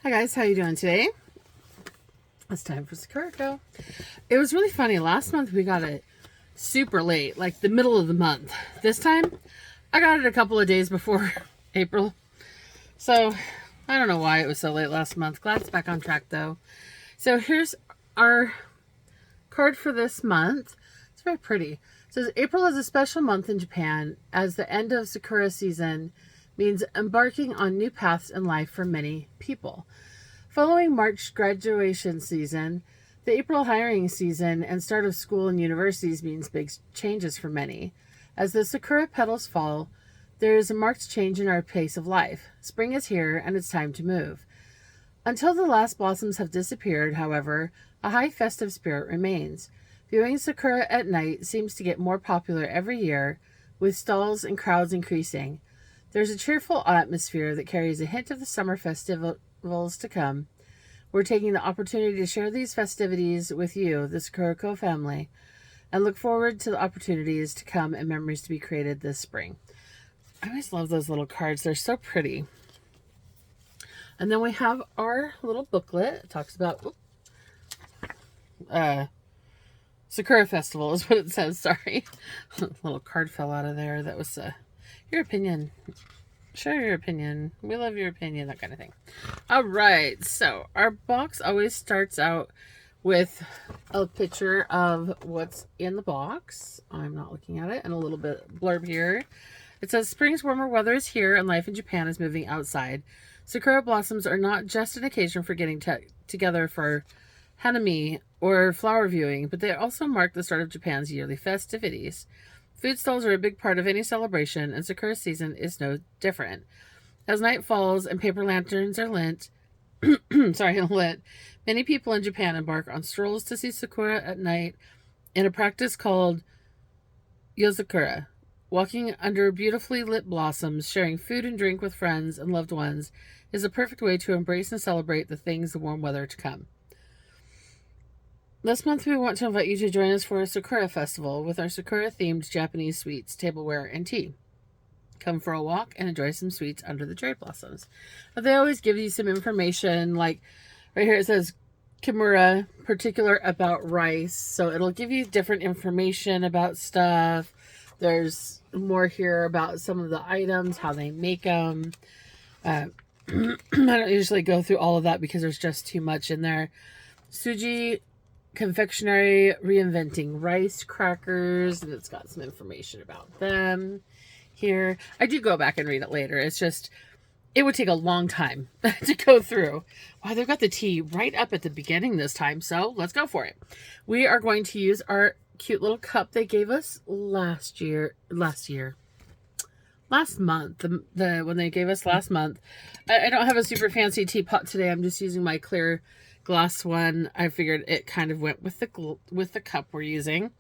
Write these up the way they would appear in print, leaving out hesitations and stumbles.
Hi guys, how you doing today? It's time for Sakuraco. It was really funny. Last month we got it super late, like the middle of the month. This time I got it a couple of days before April. So I don't know why it was so late last month. Glad it's back on track though. So here's our card for this month. It's very pretty. It says April is a special month in Japan as the end of Sakura season means embarking on new paths in life for many people. Following March graduation season, the April hiring season and start of school and universities means big changes for many. As the Sakura petals fall, there is a marked change in our pace of life. Spring is here and it's time to move. Until the last blossoms have disappeared, however, a high festive spirit remains. Viewing Sakura at night seems to get more popular every year, with stalls and crowds increasing. There's a cheerful atmosphere that carries a hint of the summer festivals to come. We're taking the opportunity to share these festivities with you, the Sakuraco family, and look forward to the opportunities to come and memories to be created this spring. I always love those little cards. They're so pretty. And then we have our little booklet. It talks about Sakura Festival is what it says. Sorry. Little card fell out of there. That was your opinion. Share your opinion. We love your opinion, that kind of thing. All right. So our box always starts out with a picture of what's in the box. I'm not looking at it. And a little bit blurb here. It says, spring's warmer weather is here and life in Japan is moving outside. Sakura blossoms are not just an occasion for getting together for hanami or flower viewing, but they also mark the start of Japan's yearly festivities. Food stalls are a big part of any celebration, and Sakura season is no different. As night falls and paper lanterns are lit, many people in Japan embark on strolls to see Sakura at night in a practice called Yozakura. Walking under beautifully lit blossoms, sharing food and drink with friends and loved ones is a perfect way to embrace and celebrate the warm weather to come. This month we want to invite you to join us for a Sakura festival with our Sakura-themed Japanese sweets, tableware, and tea. Come for a walk and enjoy some sweets under the cherry blossoms. But they always give you some information, like right here it says Kimura, particular about rice. So it'll give you different information about stuff. There's more here about some of the items, how they make them. I don't usually go through all of that because there's just too much in there. Suji confectionery reinventing rice crackers, and it's got some information about them here. I do go back and read it later. It's just, it would take a long time to go through. Wow, they've got the tea right up at the beginning this time, so let's go for it. We are going to use our cute little cup they gave us last month, when they gave us last month. I don't have a super fancy teapot today. I'm just using my clear glass one. I figured it kind of went with the cup we're using.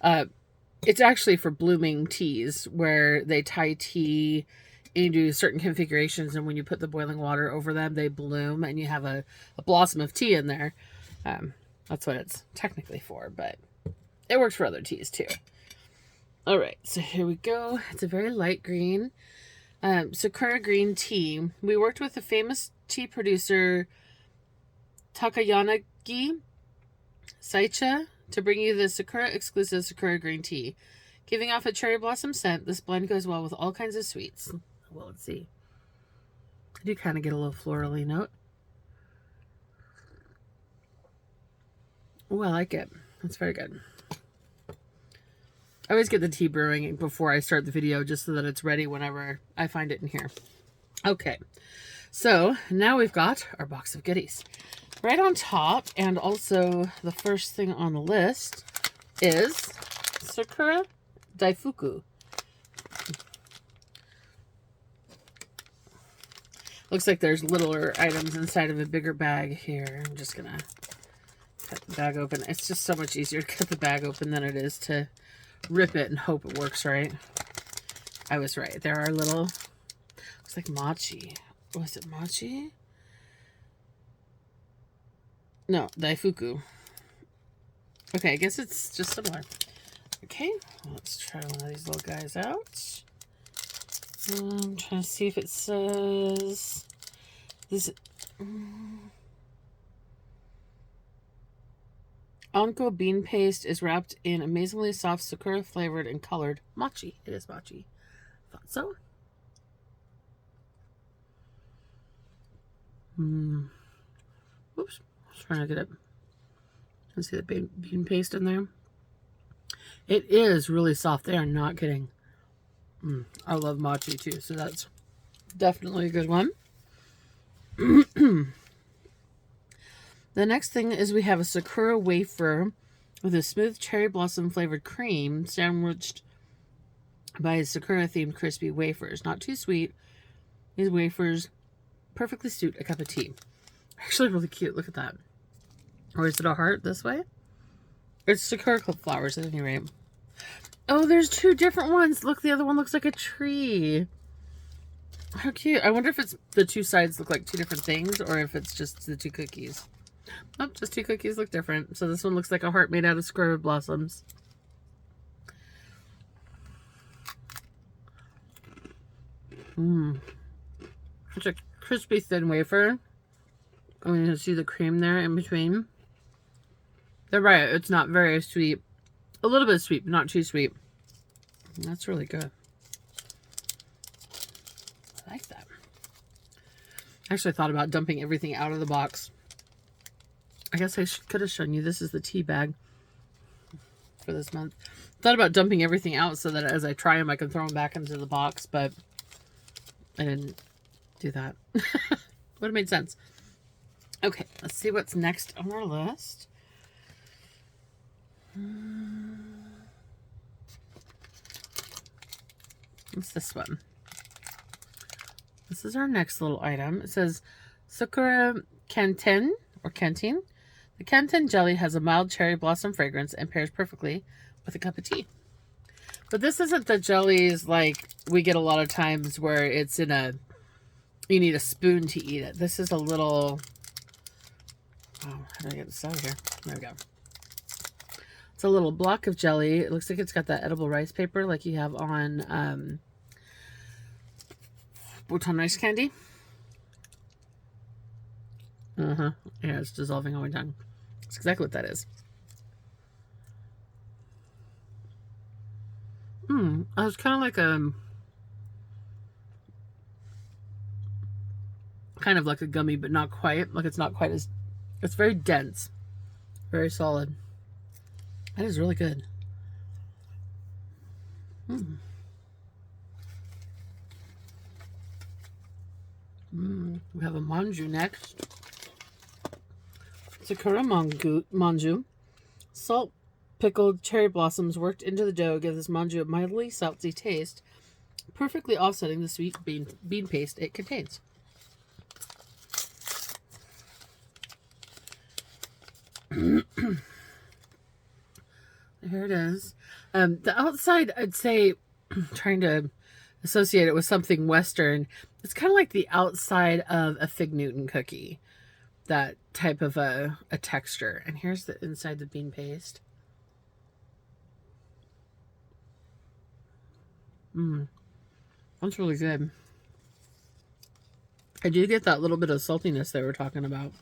It's actually for blooming teas, where they tie tea into certain configurations, and when you put the boiling water over them, they bloom, and you have a blossom of tea in there. That's what it's technically for, but it works for other teas too. All right, so here we go. It's a very light green. Sakura Green Tea. We worked with the famous tea producer Takayanagi Saicha to bring you the Sakura exclusive Sakura Green Tea. Giving off a cherry blossom scent, this blend goes well with all kinds of sweets. Well, let's see. I do kind of get a little florally note. Oh, I like it. It's very good. I always get the tea brewing before I start the video just so that it's ready whenever I find it in here. Okay, so now we've got our box of goodies. Right on top, and also the first thing on the list, is Sakura Daifuku. Looks like there's littler items inside of a bigger bag here. I'm just going to cut the bag open. It's just so much easier to cut the bag open than it is to rip it and hope it works right. I was right. There are little, looks like mochi. Was it mochi? No, Daifuku. Okay, I guess it's just similar. Okay, let's try one of these little guys out. I'm trying to see if it says this Onko bean paste is wrapped in amazingly soft Sakura flavored and colored mochi. It is mochi. Thought so. Oops. I was trying to get it. You see the bean paste in there? It is really soft. They are not kidding. I love mochi too, so that's definitely a good one. The next thing is we have a Sakura Wafer with a smooth cherry blossom flavored cream sandwiched by Sakura themed crispy wafers. Not too sweet. These wafers perfectly suit a cup of tea. Actually really cute. Look at that. Or is it a heart this way? It's Sakura Club flowers at any rate. Oh, there's two different ones. Look, the other one looks like a tree. How cute. I wonder if it's the two sides look like two different things or if it's just the two cookies. Oh, just two cookies look different. So this one looks like a heart made out of Sakura blossoms. It's a crispy thin wafer. I mean, you can see the cream there in between. They're right. It's not very sweet. A little bit sweet, but not too sweet. That's really good. I like that. I actually thought about dumping everything out of the box. I guess I could have shown you. This is the tea bag for this month. Thought about dumping everything out so that as I try them, I can throw them back into the box, but I didn't do that. Would have made sense. Okay, let's see what's next on our list. What's this one? This is our next little item. It says Sakura Canteen or Canteen. The Canteen jelly has a mild cherry blossom fragrance and pairs perfectly with a cup of tea. But this isn't the jellies like we get a lot of times where it's in a, you need a spoon to eat it. This is a little, oh, how do I get this out of here? There we go. It's a little block of jelly. It looks like it's got that edible rice paper like you have on Bhutan rice candy. Yeah, it's dissolving on my tongue. That's exactly what that is. It's kind of like a gummy, but not quite. Like it's not quite as, it's very dense, very solid. That is really good. We have a Manju next. Sakura Manju. Salt pickled cherry blossoms worked into the dough give this Manju a mildly salty taste, perfectly offsetting the sweet bean paste it contains. Here it is. The outside, I'd say, trying to associate it with something Western, it's kind of like the outside of a Fig Newton cookie. That type of a texture. And here's the inside the bean paste. That's really good. I do get that little bit of saltiness they were talking about.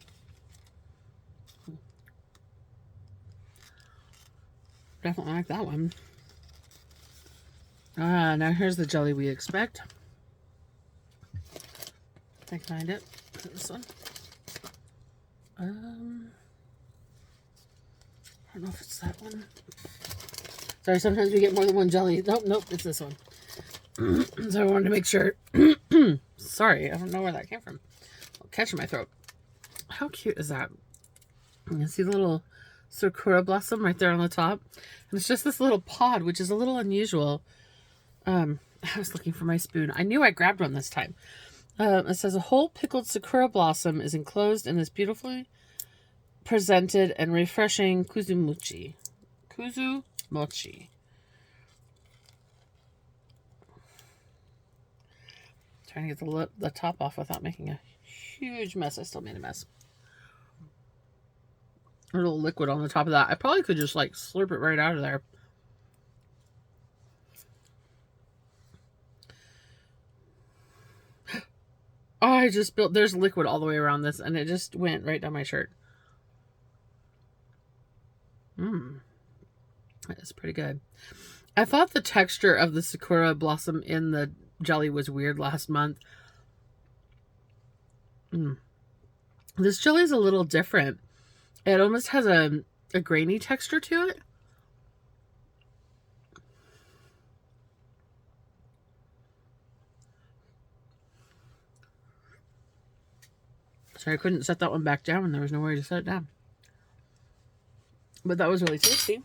Definitely like that one. Now here's the jelly we expect. I can find it. This one. I don't know if it's that one. Sorry, sometimes we get more than one jelly. Nope, it's this one. So I wanted to make sure. Sorry, I don't know where that came from. I'll catch in my throat. How cute is that? You can see the little Sakura blossom right there on the top. And it's just this little pod, which is a little unusual. I was looking for my spoon. I knew I grabbed one this time. It says a whole pickled Sakura blossom is enclosed in this beautifully presented and refreshing kuzu mochi. Kuzu mochi. Trying to get the top off without making a huge mess. I still made a mess. A little liquid on the top of that. I probably could just like slurp it right out of there. Oh, I just spilled, there's liquid all the way around this, and it just went right down my shirt. That is pretty good. I thought the texture of the Sakura blossom in the jelly was weird last month. This jelly is a little different. It almost has a grainy texture to it. Sorry, I couldn't set that one back down when there was nowhere to set it down. But that was really tasty.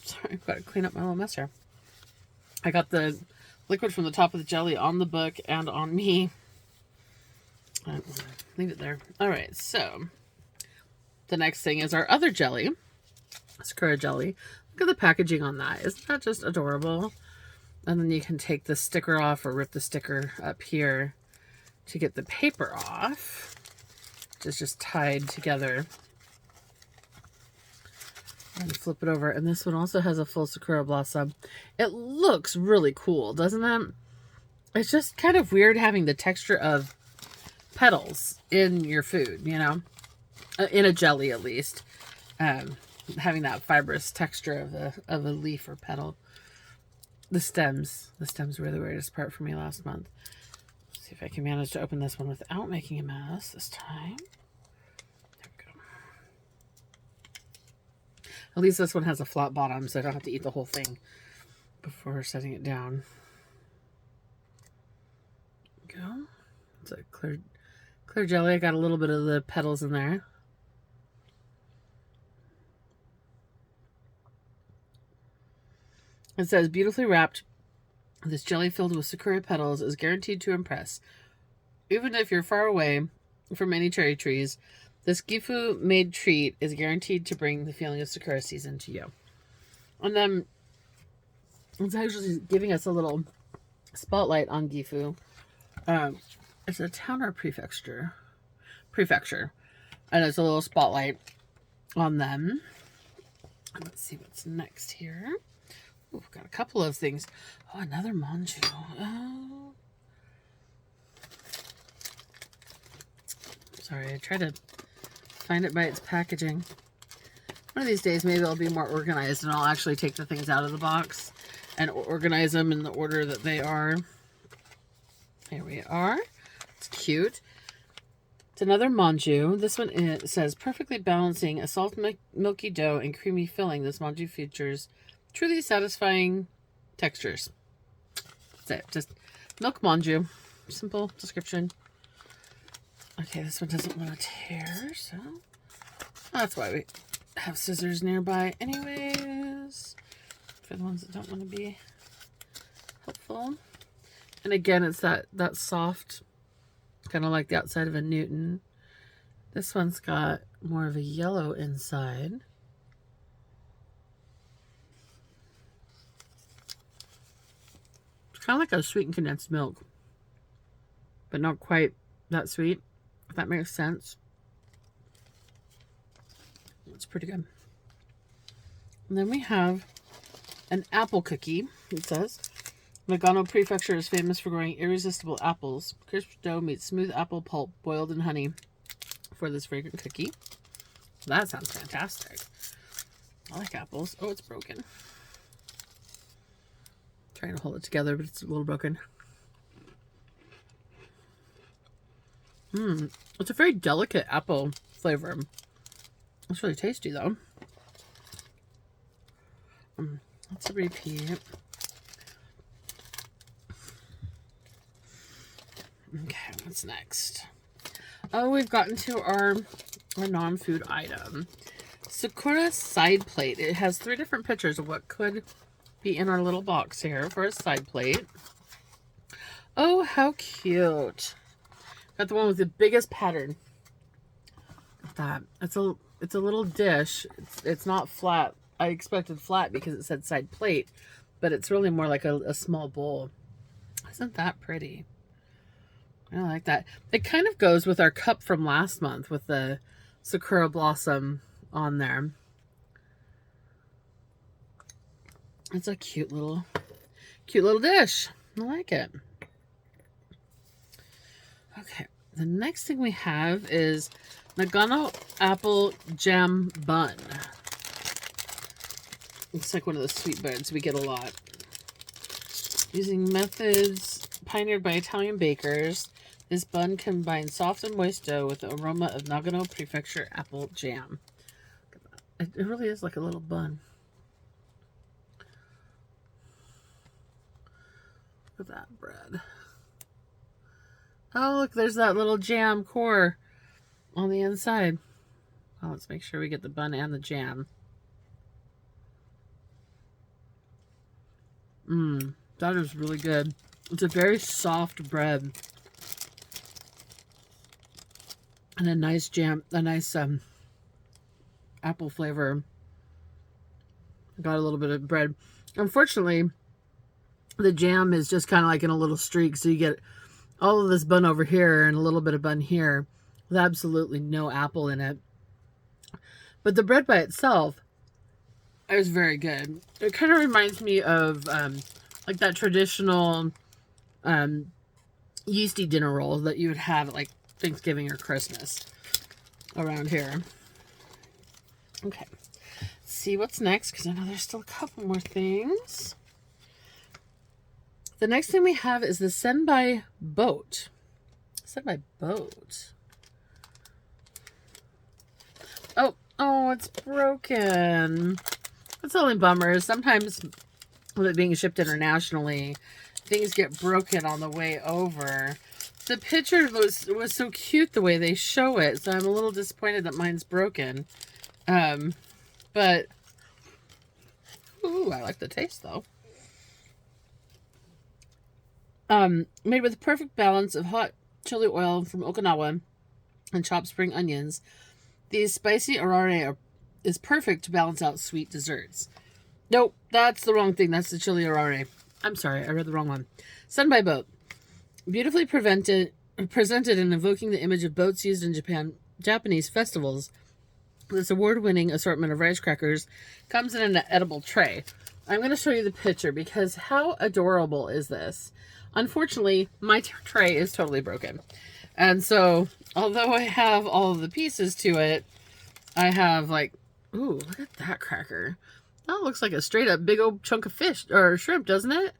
Sorry, I've got to clean up my little mess here. I got the liquid from the top of the jelly on the book and on me. Leave it there. All right, so the next thing is our other jelly, Sakura Jelly. Look at the packaging on that. Isn't that just adorable? And then you can take the sticker off or rip the sticker up here to get the paper off, which is just tied together. And flip it over. And this one also has a full Sakura blossom. It looks really cool, doesn't it? It's just kind of weird having the texture of petals in your food, you know? In a jelly, at least. Having that fibrous texture of a leaf or petal. The stems were the weirdest part for me last month. Let's see if I can manage to open this one without making a mess this time. At least this one has a flat bottom, so I don't have to eat the whole thing before setting it down. There we go. It's a clear jelly. I got a little bit of the petals in there. It says, beautifully wrapped, this jelly filled with Sakura petals is guaranteed to impress. Even if you're far away from any cherry trees, this Gifu-made treat is guaranteed to bring the feeling of Sakura season to you. And then it's actually giving us a little spotlight on Gifu. It's a town or prefecture. And it's a little spotlight on them. Let's see what's next here. Ooh, we've got a couple of things. Oh, another Manju. Oh. Sorry, I tried to find it by its packaging. One of these days, maybe I'll be more organized and I'll actually take the things out of the box and organize them in the order that they are. Here we are. It's cute. It's another Manju. This one says, perfectly balancing a soft milky dough and creamy filling. This Manju features truly satisfying textures. That's it. Just milk Manju. Simple description. Okay, this one doesn't want to tear, so that's why we have scissors nearby anyways, for the ones that don't want to be helpful. And again, it's that soft, kind of like the outside of a Newton. This one's got more of a yellow inside. It's kind of like a sweetened condensed milk, but not quite that sweet. If that makes sense. It's pretty good. And then we have an apple cookie, it says. Nagano Prefecture is famous for growing irresistible apples. Crisp dough meets smooth apple pulp boiled in honey for this fragrant cookie. That sounds fantastic. I like apples. Oh, it's broken. I'm trying to hold it together, but it's a little broken. It's a very delicate apple flavor. It's really tasty though. Let's repeat. Okay, what's next? Oh, we've gotten to our non-food item. Sakura side plate. It has 3 different pictures of what could be in our little box here for a side plate. Oh, how cute. Got the one with the biggest pattern. Look at that. It's a little dish. It's not flat. I expected flat because it said side plate, but it's really more like a small bowl. Isn't that pretty? I like that. It kind of goes with our cup from last month with the Sakura blossom on there. It's a cute little dish. I like it. Okay, the next thing we have is Nagano Apple Jam Bun. It's like one of the sweet buns we get a lot. Using methods pioneered by Italian bakers, this bun combines soft and moist dough with the aroma of Nagano Prefecture apple jam. It really is like a little bun. Look at that bread. Oh, look, there's that little jam core on the inside. Well, let's make sure we get the bun and the jam. That is really good. It's a very soft bread. And a nice jam, a nice apple flavor. Got a little bit of bread. Unfortunately, the jam is just kind of like in a little streak. So you get all of this bun over here and a little bit of bun here with absolutely no apple in it. But the bread by itself is very good. It kind of reminds me of like that traditional yeasty dinner roll that you would have at like Thanksgiving or Christmas around here. Okay, let's see what's next, because I know there's still a couple more things. The next thing we have is the Senpai boat. Senpai boat. Oh, it's broken. That's the only bummer. Sometimes with it being shipped internationally, things get broken on the way over. The picture was so cute the way they show it, so I'm a little disappointed that mine's broken. But ooh, I like the taste though. Made with a perfect balance of hot chili oil from Okinawa and chopped spring onions, these spicy orare is perfect to balance out sweet desserts. Nope, that's the wrong thing. That's the chili orare. I'm sorry, I read the wrong one. Senpai boat. Beautifully presented and evoking the image of boats used in Japanese festivals. This award-winning assortment of rice crackers comes in an edible tray. I'm going to show you the picture because how adorable is this? Unfortunately, my tray is totally broken. And so, although I have all of the pieces to it, I have like, ooh, look at that cracker. That looks like a straight up big old chunk of fish or shrimp, doesn't it?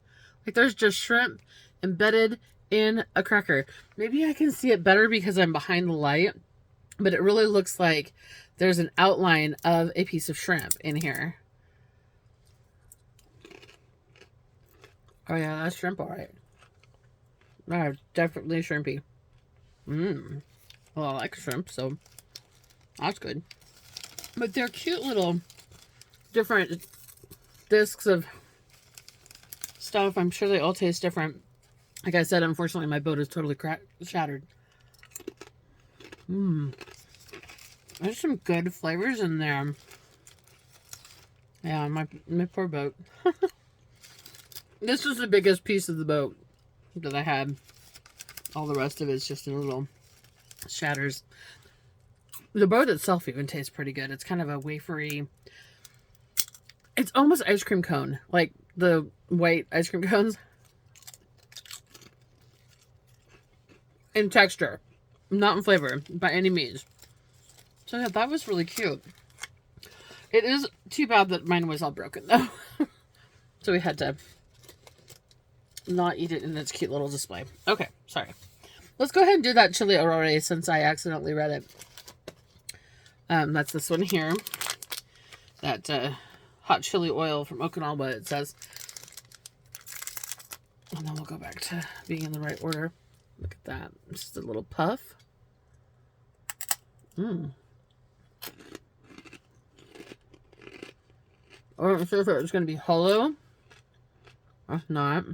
Like there's just shrimp embedded in a cracker. Maybe I can see it better because I'm behind the light, but it really looks like there's an outline of a piece of shrimp in here. Oh yeah, that's shrimp, all right. Definitely shrimpy. Well, I like shrimp, so that's good. But they're cute little different discs of stuff. I'm sure they all taste different. Like I said, unfortunately, my boat is totally shattered. There's some good flavors in there. Yeah, my poor boat. This was the biggest piece of the boat that I had. All the rest of it's just in little shatters. The boat itself even tastes pretty good. It's kind of a wafery. It's almost ice cream cone, like the white ice cream cones. In texture, not in flavor by any means. So yeah, that was really cute. It is too bad that mine was all broken though. So we had to not eat it in its cute little display. Okay, sorry. Let's go ahead and do that chili orare since I accidentally read it. That's this one here. That hot chili oil from Okinawa, it says. And then we'll go back to being in the right order. Look at that. Just a little puff. I wasn't sure if it was going to be hollow. That's not.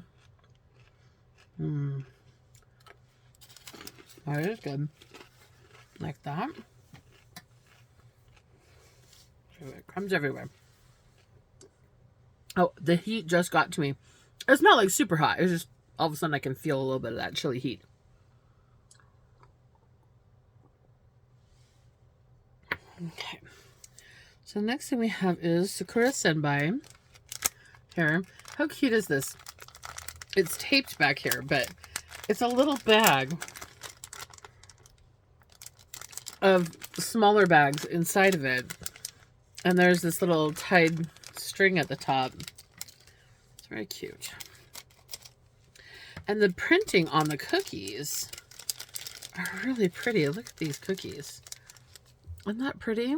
That is good. Like that. Crumbs everywhere. Oh, the heat just got to me. It's not like super hot. It's just all of a sudden I can feel a little bit of that chili heat. Okay. So the next thing we have is Sakura Senpai. Here. How cute is this? It's taped back here, but it's a little bag of smaller bags inside of it. And there's this little tied string at the top. It's very cute. And the printing on the cookies are really pretty. Look at these cookies. Isn't that pretty?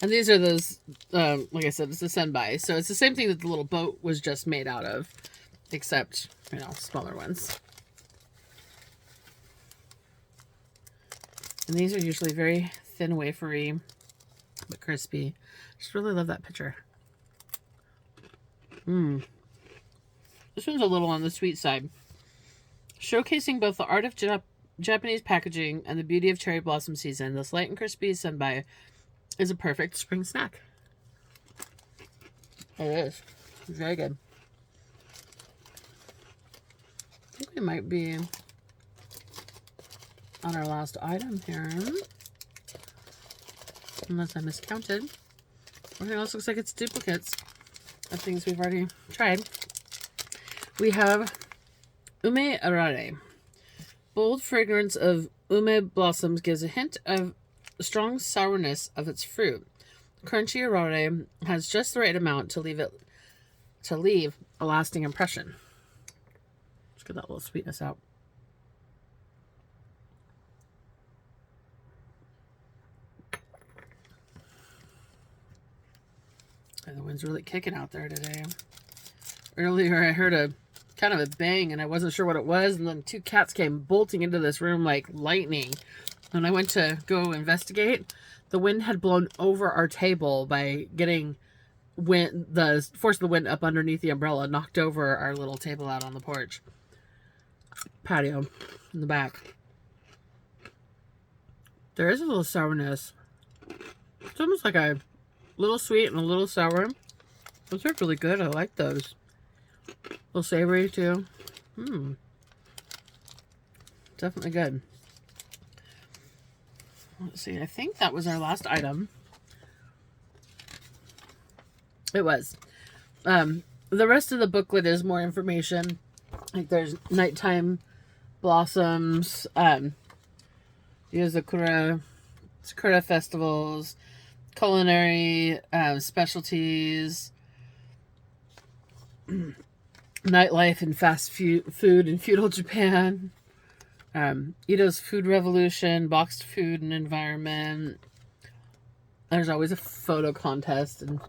And these are those, like I said, it's a Senpai. So it's the same thing that the little boat was just made out of, except, you know, smaller ones. And these are usually very thin, wafery, but crispy. Just really love that picture. This one's a little on the sweet side. Showcasing both the art of Japanese packaging and the beauty of cherry blossom season, this light and crispy Senpai is a perfect spring snack. It is. It's very good. I think we might be on our last item here. Unless I miscounted. Everything else looks like it's duplicates of things we've already tried. We have Ume Orare. Bold fragrance of ume blossoms gives a hint of strong sourness of its fruit. Crunchy Orare has just the right amount to leave a lasting impression. Let's get that little sweetness out. And the wind's really kicking out there today. Earlier I heard a kind of a bang and I wasn't sure what it was, and then two cats came bolting into this room like lightning. When I went to go investigate, the wind had blown over our table by getting the force of the wind up underneath the umbrella, knocked over our little table out on the porch patio in the back. There is a little sourness. It's almost like a little sweet and a little sour. Those are really good. I like those. A little savory too. Definitely good. Let's see. I think that was our last item. It was. The rest of the booklet is more information. Like there's nighttime blossoms. There's Sakura festivals, culinary specialties, nightlife and fast food in feudal Japan, Ito's food revolution, boxed food and environment. There's always a photo contest and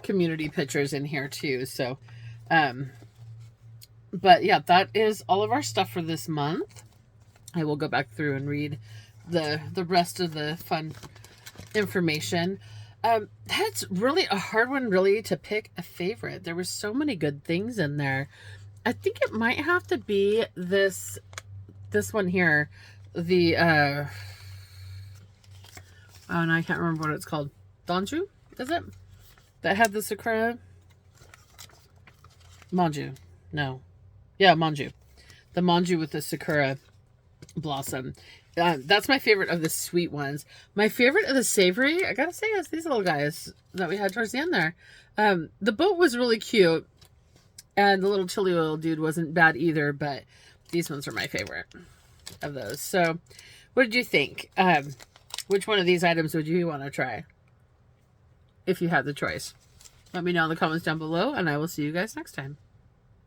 community pictures in here too. So, but yeah, that is all of our stuff for this month. I will go back through and read the rest of the fun information. That's really a hard one really to pick a favorite. There were so many good things in there. I think it might have to be this one here. The oh, and I can't remember what it's called. Donju, is it? That had the Sakura Manju. No. Yeah, Manju. The Manju with the Sakura blossom. That's my favorite of the sweet ones. My favorite of the savory, I gotta say, is these little guys that we had towards the end there. The boat was really cute, and the little chili oil dude wasn't bad either, but these ones are my favorite of those. So, what did you think? Which one of these items would you want to try? If you had the choice. Let me know in the comments down below, and I will see you guys next time.